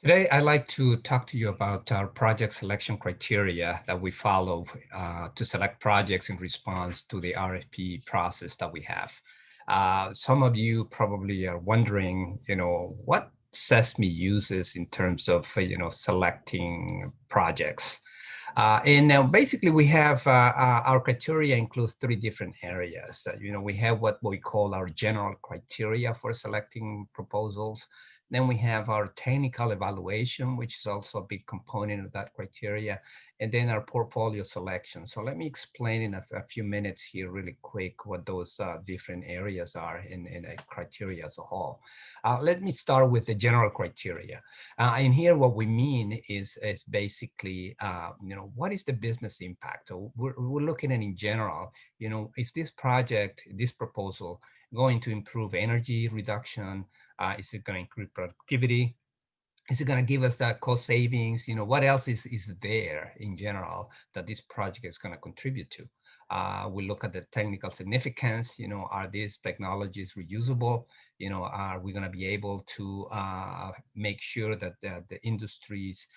Today, I'd like to talk to you about our project selection criteria that we follow to select projects in response to the RFP process that we have. Some of you probably are wondering, what CESMII uses in terms of, selecting projects. And now basically we have our criteria includes three different areas. We have what we call our general criteria for selecting proposals. Then we have our technical evaluation, which is also a big component of that criteria, and then our portfolio selection. So let me explain in a few minutes here really quick what those different areas are in a criteria as a whole. Let me start with the general criteria. And here what we mean is basically, what is the business impact? So we're looking at in general, is this project, this proposal going to improve energy reduction? Is it going to increase productivity? Is it going to give us cost savings? What else is there in general that this project is going to contribute to? We look at the technical significance. Are these technologies reusable? Are we going to be able to make sure that the industries,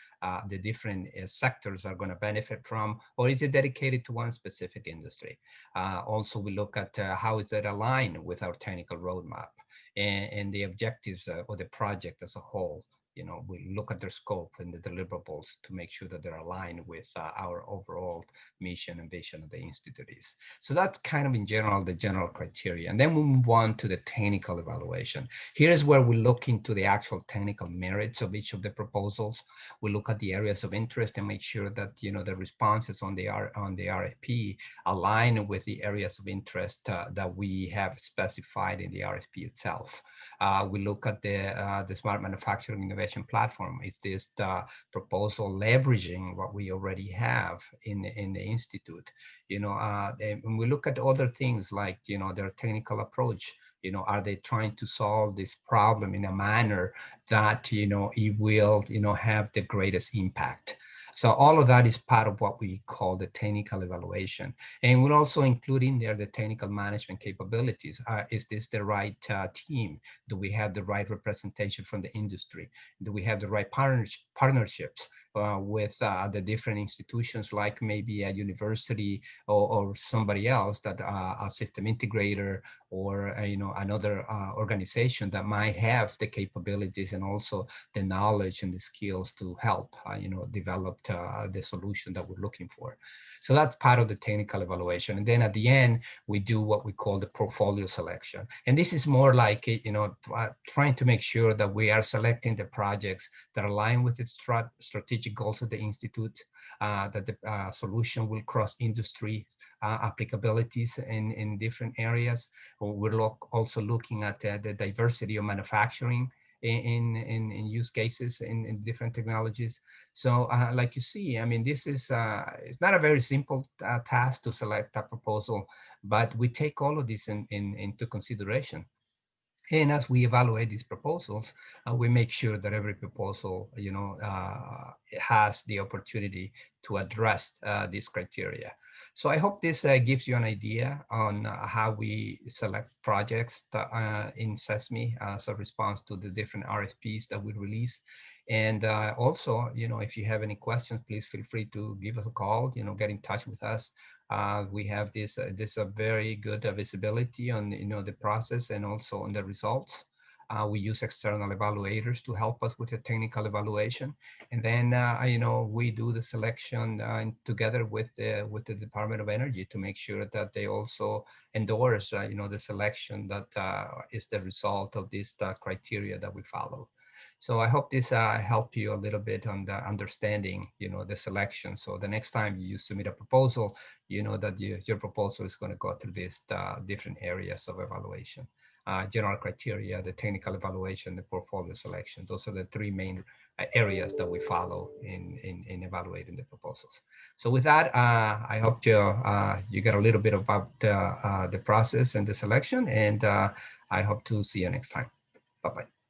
the different sectors are going to benefit from, or is it dedicated to one specific industry? Also, we look at how is it aligned with our technical roadmap and the objectives of the project as a whole. We look at their scope and the deliverables to make sure that they're aligned with our overall mission and vision of the Institute is. So that's kind of in general, the general criteria. And then we move on to the technical evaluation. Here's where we look into the actual technical merits of each of the proposals. We look at the areas of interest and make sure that, the responses on the RFP align with the areas of interest that we have specified in the RFP itself. We look at the Smart Manufacturing Innovation Platform. Is this proposal leveraging what we already have in the Institute? And we look at other things like, their technical approach. Are they trying to solve this problem in a manner that, it will, have the greatest impact? So all of that is part of what we call the technical evaluation. And we'll also include in there the technical management capabilities. Is this the right team? Do we have the right representation from the industry? Do we have the right partnerships with the different institutions, like maybe a university or somebody else, that a system integrator or another organization that might have the capabilities and also the knowledge and the skills to help develop the solution that we're looking for. So that's part of the technical evaluation. And then at the end, we do what we call the portfolio selection. And this is more like, trying to make sure that we are selecting the projects that align with its strategic goals of the Institute, that the solution will cross industry applicabilities in different areas. We're also looking at the diversity of manufacturing in use cases in different technologies. So like you see, I mean, this is it's not a very simple task to select a proposal, but we take all of this into consideration. And as we evaluate these proposals, we make sure that every proposal, has the opportunity to address these criteria. So I hope this gives you an idea on how we select projects in CESMII as a response to the different RFPs that we release. And also, if you have any questions, please feel free to give us a call, get in touch with us. We have this very good visibility on the process and also on the results. We use external evaluators to help us with the technical evaluation, and then we do the selection together with the Department of Energy to make sure that they also endorse the selection that is the result of this criteria that we follow. So I hope this helped you a little bit on the understanding, the selection. So the next time you submit a proposal, you know that your proposal is going to go through these different areas of evaluation. General criteria, the technical evaluation, the portfolio selection. Those are the three main areas that we follow in evaluating the proposals. So with that, I hope you get a little bit about the process and the selection, and I hope to see you next time. Bye-bye.